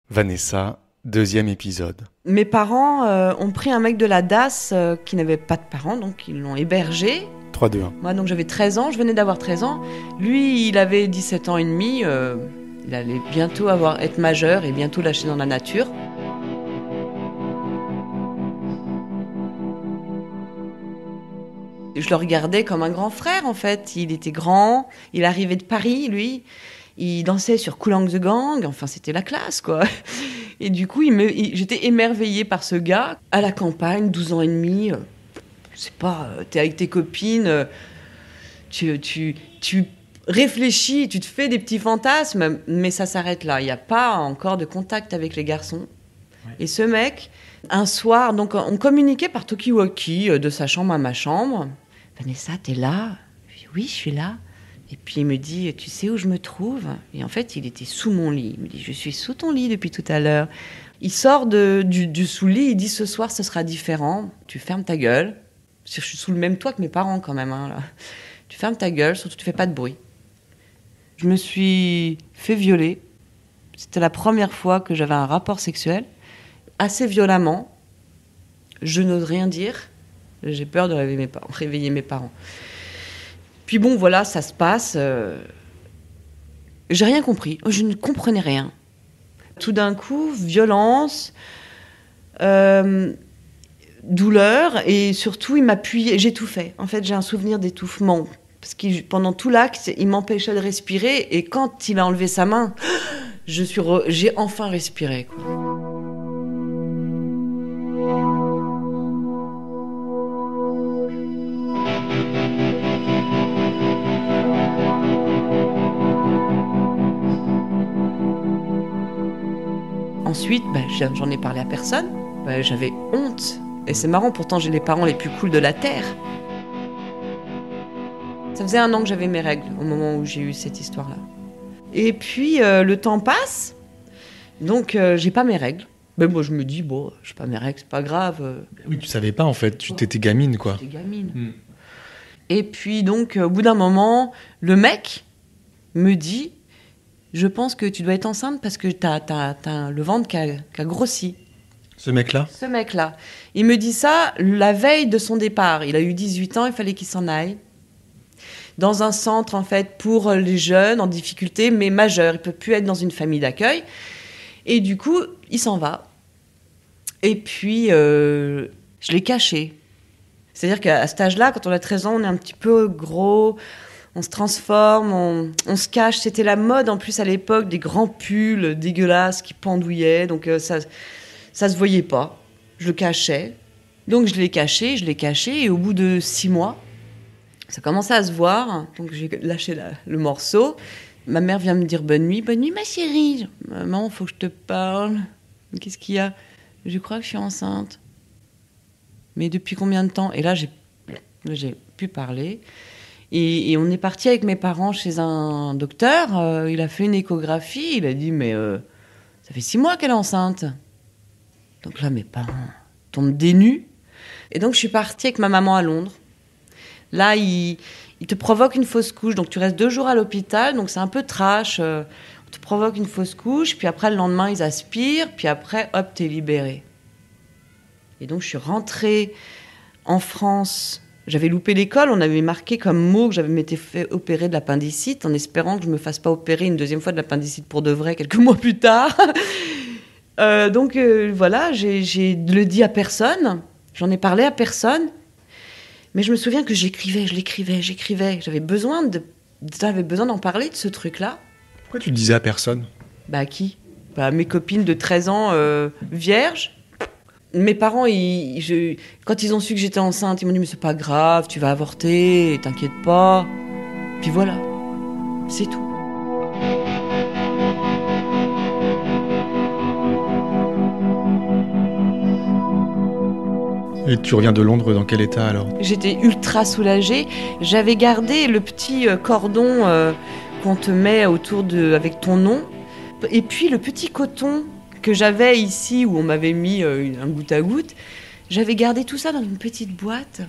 Vanessa, deuxième épisode. Mes parents ont pris un mec de la DAS qui n'avait pas de parents, donc ils l'ont hébergé. 3, 2, 1. Moi, donc j'avais 13 ans, je venais d'avoir 13 ans. Lui, il avait 17 ans et demi. Il allait bientôt être majeur et bientôt lâché dans la nature. Je le regardais comme un grand frère, en fait. Il était grand, il arrivait de Paris, lui. Il dansait sur Kool Ang the Gang, enfin c'était la classe, quoi. Et du coup, j'étais émerveillée par ce gars, à la campagne, 12 ans et demi. Je sais pas, t'es avec tes copines, tu réfléchis, tu te fais des petits fantasmes, mais ça s'arrête là. Il n'y a pas encore de contact avec les garçons. Ouais. Et ce mec, un soir, donc on communiquait par talkie-walkie de sa chambre à ma chambre. « Vanessa, t'es là ?» Je dis « Oui, je suis là. » Et puis il me dit « Tu sais où je me trouve ?» Et en fait, il était sous mon lit. Il me dit « Je suis sous ton lit depuis tout à l'heure. » Il sort du sous-lit, il dit « Ce soir, ce sera différent. Tu fermes ta gueule. » Je suis sous le même toit que mes parents quand même. Hein, là. Tu fermes ta gueule, surtout tu fais pas de bruit. Je me suis fait violer. C'était la première fois que j'avais un rapport sexuel. Assez violemment. Je n'ose rien dire. J'ai peur de réveiller mes parents. Puis bon, voilà, ça se passe. J'ai rien compris. Je ne comprenais rien. Tout d'un coup, violence, douleur, et surtout, il m'appuyait. J'étouffais. En fait, j'ai un souvenir d'étouffement. Parce que pendant tout l'acte, il m'empêchait de respirer. Et quand il a enlevé sa main, j'ai enfin respiré, quoi. Ensuite, j'en ai parlé à personne. J'avais honte. Et c'est marrant, pourtant j'ai les parents les plus cools de la Terre. Ça faisait 1 an que j'avais mes règles au moment où j'ai eu cette histoire-là. Et puis le temps passe, donc j'ai pas mes règles. Mais moi je me dis, bon, j'ai pas mes règles, c'est pas grave. Oui, tu savais pas en fait, tu t'étais gamine quoi. J'étais gamine. Et puis donc au bout d'un moment, le mec me dit, je pense que tu dois être enceinte parce que t'as le ventre qui a grossi. Ce mec-là ? Ce mec-là. Il me dit ça la veille de son départ. Il a eu 18 ans, il fallait qu'il s'en aille. Dans un centre, en fait, pour les jeunes en difficulté, mais majeurs. Il ne peut plus être dans une famille d'accueil. Et du coup, il s'en va. Et puis, je l'ai caché. C'est-à-dire qu'à cet âge-là, quand on a 13 ans, on est un petit peu gros, on se transforme, on se cache. C'était la mode, en plus, à l'époque, des grands pulls dégueulasses qui pendouillaient. Donc, ça se voyait pas. Je le cachais. Donc, je l'ai caché. Et au bout de 6 mois, ça commençait à se voir. Donc, j'ai lâché le morceau. Ma mère vient me dire bonne nuit ma chérie. Maman, faut que je te parle. Qu'est-ce qu'il y a ? Je crois que je suis enceinte. Mais depuis combien de temps ? Et là, j'ai pu parler. Et on est parti avec mes parents chez un docteur. Il a fait une échographie. Il a dit, mais ça fait 6 mois qu'elle est enceinte. Donc là, mes parents tombent des nues. Et donc, je suis partie avec ma maman à Londres. Là, il te provoque une fausse couche. Donc, tu restes 2 jours à l'hôpital. Donc, c'est un peu trash. On te provoque une fausse couche. Puis après, le lendemain, ils aspirent. Puis après, hop, t'es libérée. Et donc, je suis rentrée en France. J'avais loupé l'école. On avait marqué comme mot que j'avais m'étais fait opérer de l'appendicite en espérant que je ne me fasse pas opérer une 2e fois de l'appendicite pour de vrai quelques mois plus tard. Donc, voilà, j'ai le dit à personne. J'en ai parlé à personne. Mais je me souviens que j'écrivais. J'avais besoin d'en parler de ce truc-là. Pourquoi tu le disais à personne ? À qui ? À mes copines de 13 ans vierges. Mes parents, quand ils ont su que j'étais enceinte, ils m'ont dit « Mais c'est pas grave, tu vas avorter, t'inquiète pas. » Puis voilà, c'est tout. Et tu reviens de Londres dans quel état alors ? J'étais ultra soulagée. J'avais gardé le petit cordon qu'on te met avec ton nom. Et puis le petit coton que j'avais ici, où on m'avait mis un goutte à goutte, j'avais gardé tout ça dans une petite boîte,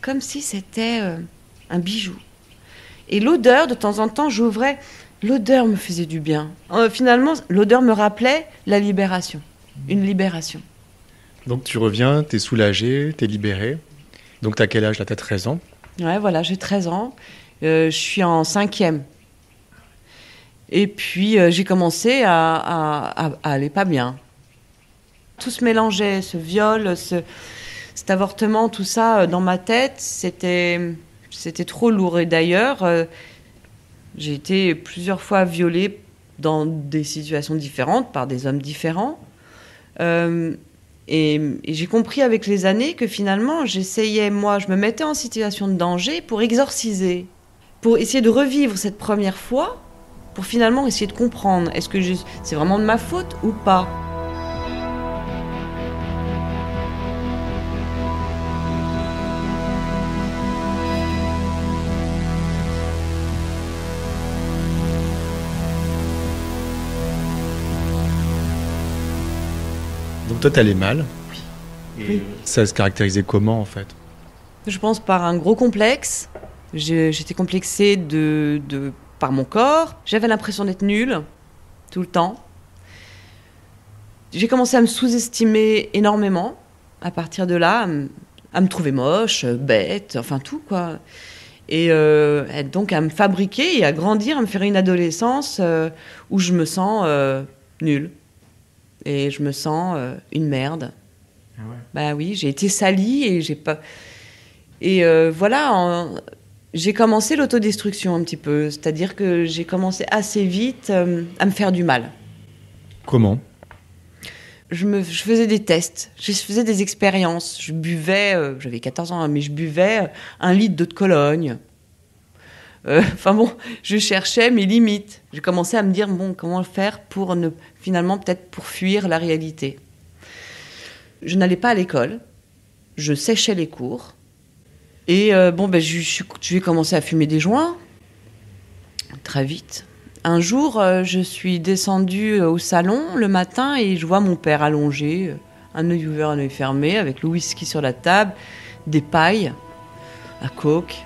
comme si c'était un bijou. Et l'odeur, de temps en temps, j'ouvrais L'odeur me faisait du bien. Finalement, l'odeur me rappelait la libération. Une libération. Donc tu reviens, t'es soulagée, t'es libérée. Donc t'as quel âge là? T'as 13 ans. Ouais, voilà, j'ai 13 ans. Je suis en 5e. Et puis, j'ai commencé à aller pas bien. Tout se mélangeait, ce viol, cet avortement, tout ça, dans ma tête, c'était trop lourd. Et d'ailleurs, j'ai été plusieurs fois violée dans des situations différentes, par des hommes différents. Et j'ai compris avec les années que finalement, j'essayais, moi, je me mettais en situation de danger pour exorciser, pour essayer de revivre cette première fois, pour finalement essayer de comprendre, est-ce que c'est vraiment de ma faute ou pas? Donc toi t'allais mal. Et Oui. ça se caractérisait comment en fait? Je pense par un gros complexe. J'étais complexée par mon corps. J'avais l'impression d'être nulle, tout le temps. J'ai commencé à me sous-estimer énormément. À partir de là, à me trouver moche, bête, enfin tout, quoi. Et donc à me fabriquer et à grandir, à me faire une adolescence où je me sens nulle. Et je me sens une merde. Ah ouais. Bah oui, j'ai été salie et j'ai pas... Et voilà, j'ai commencé l'autodestruction un petit peu. C'est-à-dire que j'ai commencé assez vite à me faire du mal. Comment? Je faisais des tests, je faisais des expériences. Je buvais, j'avais 14 ans, mais je buvais 1 litre d'eau de Cologne. Enfin bon, je cherchais mes limites. J'ai commencé à me dire, bon, comment faire pour finalement, peut-être pour fuir la réalité. Je n'allais pas à l'école, je séchais les cours. Et j'ai commencé à fumer des joints, très vite. Un jour, je suis descendue au salon le matin et je vois mon père allongé, un œil ouvert, un œil fermé, avec le whisky sur la table, des pailles à coke.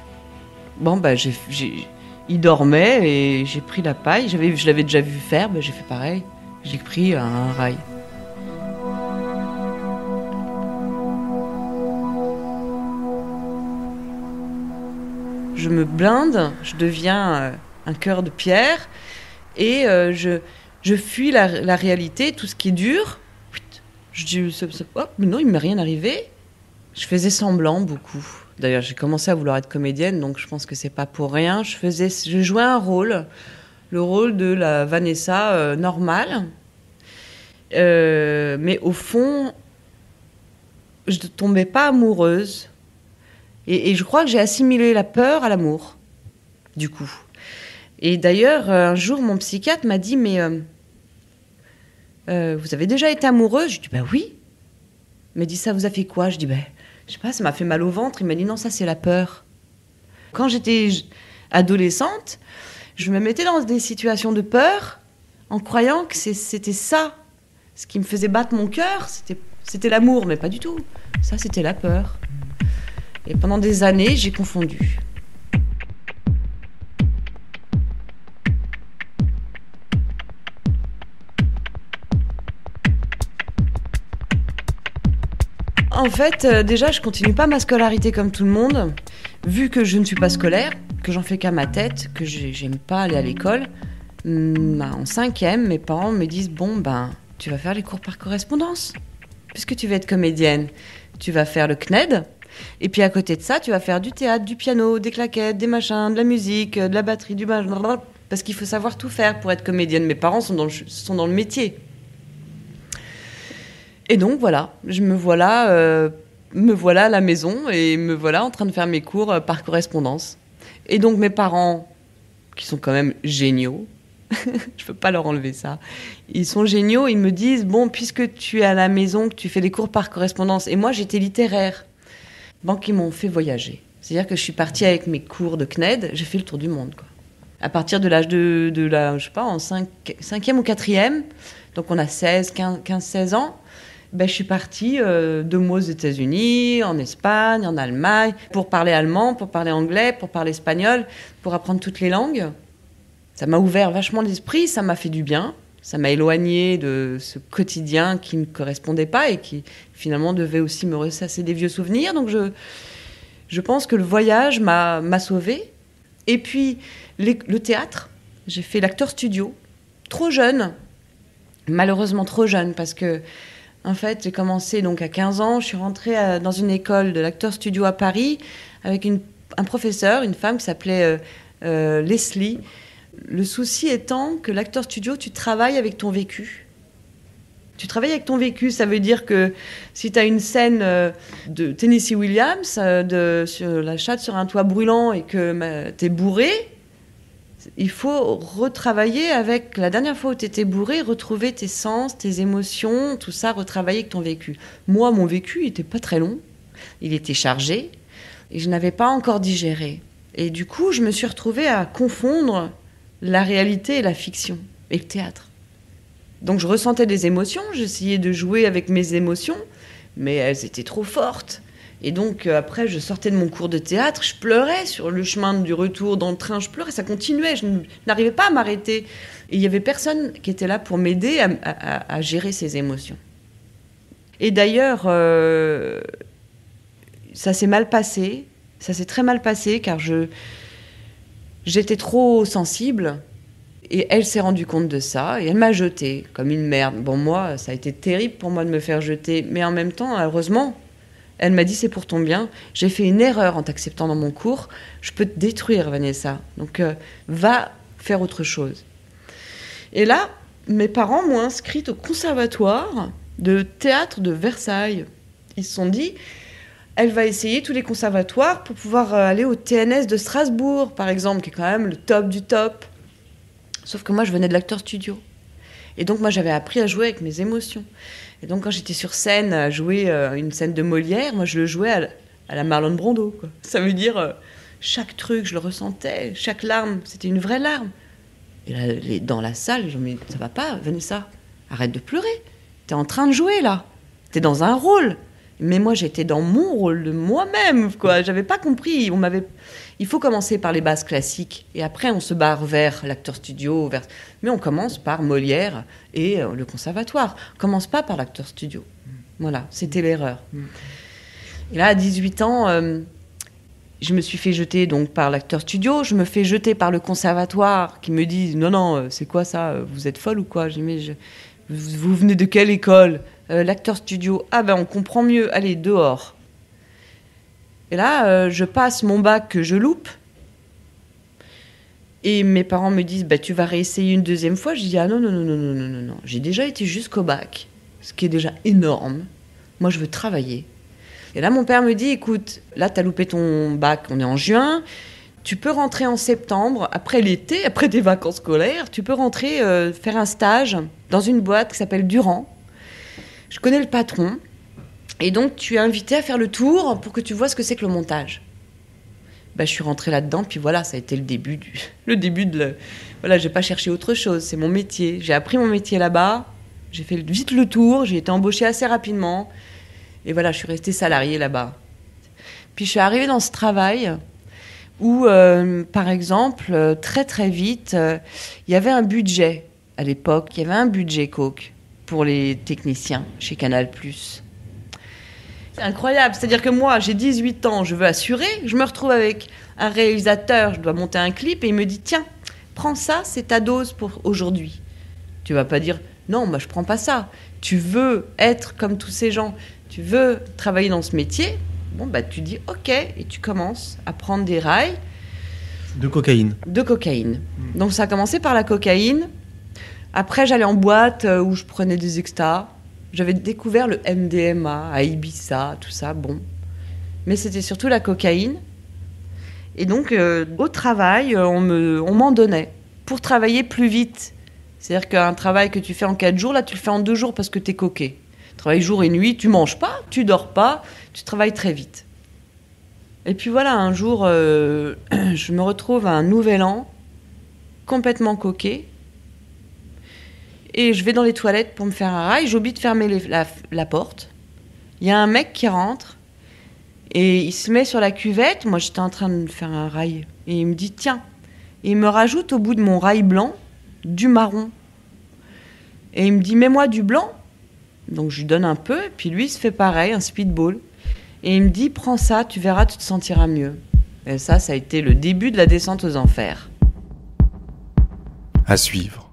Bon, il dormait et j'ai pris la paille. Je l'avais déjà vu faire, j'ai fait pareil. J'ai pris un rail. Je me blinde, je deviens un cœur de pierre et je fuis la réalité, tout ce qui est dur. Mais non, il ne m'est rien arrivé. Je faisais semblant beaucoup. D'ailleurs, j'ai commencé à vouloir être comédienne, donc je pense que c'est pas pour rien. Je jouais un rôle, le rôle de la Vanessa normale. Mais au fond, je ne tombais pas amoureuse. Et je crois que j'ai assimilé la peur à l'amour, du coup. Et d'ailleurs, un jour, mon psychiatre m'a dit, mais vous avez déjà été amoureuse? Je dis, bah oui. Il m'a dit, ça vous a fait quoi? Je dis, je sais pas, ça m'a fait mal au ventre. Il m'a dit, non, ça c'est la peur. Quand j'étais adolescente, je me mettais dans des situations de peur en croyant que c'était ça. Ce qui me faisait battre mon cœur, c'était l'amour, mais pas du tout. Ça, c'était la peur. Et pendant des années, j'ai confondu. En fait, déjà, je continue pas ma scolarité comme tout le monde. Vu que je ne suis pas scolaire, que j'en fais qu'à ma tête, que j'aime pas aller à l'école, en 5e, mes parents me disent, bon, tu vas faire les cours par correspondance. Puisque tu veux être comédienne, tu vas faire le CNED. Et puis à côté de ça, tu vas faire du théâtre, du piano, des claquettes, des machins, de la musique, de la batterie, du blablabla. Parce qu'il faut savoir tout faire pour être comédienne. Mes parents sont dans le métier. Et donc voilà, me voilà à la maison et me voilà en train de faire mes cours par correspondance. Et donc mes parents, qui sont quand même géniaux, je peux pas leur enlever ça, ils sont géniaux, ils me disent, bon, puisque tu es à la maison, que tu fais des cours par correspondance, et moi j'étais littéraire, donc ils m'ont fait voyager. C'est-à-dire que je suis partie avec mes cours de CNED, j'ai fait le tour du monde, quoi. À partir de l'âge de je sais pas, en 5e ou 4e, donc on a 15-16 ans, je suis partie 2 mois aux États-Unis, en Espagne, en Allemagne, pour parler allemand, pour parler anglais, pour parler espagnol, pour apprendre toutes les langues. Ça m'a ouvert vachement l'esprit, ça m'a fait du bien. Ça m'a éloigné de ce quotidien qui ne me correspondait pas et qui finalement devait aussi me ressasser des vieux souvenirs. Donc je pense que le voyage m'a sauvée. Et puis le théâtre, j'ai fait l'acteur studio, trop jeune, malheureusement trop jeune, parce que en fait j'ai commencé donc à 15 ans, je suis rentrée dans une école de l'acteur studio à Paris avec un professeur, une femme qui s'appelait Leslie. Le souci étant que l'acteur studio, tu travailles avec ton vécu. Tu travailles avec ton vécu, ça veut dire que si tu as une scène de Tennessee Williams, sur la chatte sur un toit brûlant et que tu es bourré, il faut retravailler avec la dernière fois où tu étais bourré, retrouver tes sens, tes émotions, tout ça, retravailler avec ton vécu. Moi, mon vécu, il n'était pas très long, il était chargé et je n'avais pas encore digéré. Et du coup, je me suis retrouvée à confondre la réalité et la fiction, et le théâtre. Donc je ressentais des émotions, j'essayais de jouer avec mes émotions, mais elles étaient trop fortes. Et donc après, je sortais de mon cours de théâtre, je pleurais sur le chemin du retour dans le train, je pleurais, ça continuait, je n'arrivais pas à m'arrêter. Et il n'y avait personne qui était là pour m'aider à gérer ces émotions. Et d'ailleurs, ça s'est mal passé, ça s'est très mal passé, car j'étais trop sensible et elle s'est rendue compte de ça et elle m'a jetée comme une merde. Bon, moi, ça a été terrible pour moi de me faire jeter, mais en même temps, heureusement, elle m'a dit c'est pour ton bien. J'ai fait une erreur en t'acceptant dans mon cours. Je peux te détruire, Vanessa. Donc, va faire autre chose. Et là, mes parents m'ont inscrite au conservatoire de théâtre de Versailles. Ils se sont dit... Elle va essayer tous les conservatoires pour pouvoir aller au TNS de Strasbourg, par exemple, qui est quand même le top du top. Sauf que moi, je venais de l'acteur studio. Et donc, moi, j'avais appris à jouer avec mes émotions. Et donc, quand j'étais sur scène à jouer une scène de Molière, moi, je le jouais à la Marlon Brando, quoi. Ça veut dire, chaque truc, je le ressentais. Chaque larme, c'était une vraie larme. Et là, dans la salle, je me dis, ça va pas, Vanessa, arrête de pleurer. T'es en train de jouer, là. T'es dans un rôle. Mais moi, j'étais dans mon rôle de moi-même, quoi. J'avais pas compris. Il faut commencer par les bases classiques. Et après, on se barre vers l'acteur studio. Mais on commence par Molière et le conservatoire. On commence pas par l'acteur studio. Voilà, c'était l'erreur. Et là, à 18 ans, je me suis fait jeter donc, par l'acteur studio. Je me fais jeter par le conservatoire qui me dit « Non, c'est quoi ça? Vous êtes folle ou quoi ?» Je dis « Mais vous venez de quelle école ?» L'acteur studio, on comprend mieux, allez, dehors. Et là, je passe mon bac que je loupe. Et mes parents me disent, tu vas réessayer une deuxième fois. Je dis, non. J'ai déjà été jusqu'au bac, ce qui est déjà énorme. Moi, je veux travailler. Et là, mon père me dit, écoute, là, t'as loupé ton bac, on est en juin. Tu peux rentrer en septembre, après l'été, après tes vacances scolaires. Tu peux rentrer faire un stage dans une boîte qui s'appelle Durand. Je connais le patron, et donc tu es invité à faire le tour pour que tu vois ce que c'est que le montage. Je suis rentrée là-dedans, puis voilà, ça a été le début Voilà, j'ai pas cherché autre chose, c'est mon métier. J'ai appris mon métier là-bas, j'ai fait vite le tour, j'ai été embauchée assez rapidement, et voilà, je suis restée salariée là-bas. Puis je suis arrivée dans ce travail où, par exemple, très très vite, il y avait un budget, à l'époque, il y avait un budget Coke pour les techniciens chez Canal+. C'est incroyable, c'est-à-dire que moi, j'ai 18 ans, je veux assurer, je me retrouve avec un réalisateur, je dois monter un clip, et il me dit, tiens, prends ça, c'est ta dose pour aujourd'hui. Tu vas pas dire, non, moi je prends pas ça. Tu veux être comme tous ces gens, tu veux travailler dans ce métier, tu dis, ok, et tu commences à prendre des rails. De cocaïne. Donc ça a commencé par la cocaïne. Après, j'allais en boîte où je prenais des extas. J'avais découvert le MDMA à Ibiza, tout ça, bon. Mais c'était surtout la cocaïne. Et donc, au travail, on m'en donnait pour travailler plus vite. C'est-à-dire qu'un travail que tu fais en 4 jours, là, tu le fais en 2 jours parce que t'es coqué. Tu travailles jour et nuit, tu manges pas, tu dors pas, tu travailles très vite. Et puis voilà, un jour, je me retrouve à un nouvel an, complètement coqué. Et je vais dans les toilettes pour me faire un rail. J'oublie de fermer la porte. Il y a un mec qui rentre et il se met sur la cuvette. Moi, j'étais en train de me faire un rail. Et il me dit, tiens. Et il me rajoute au bout de mon rail blanc du marron. Et il me dit, mets-moi du blanc. Donc je lui donne un peu, et puis lui il se fait pareil, un speedball. Et il me dit, prends ça, tu verras, tu te sentiras mieux. Et ça a été le début de la descente aux enfers. À suivre.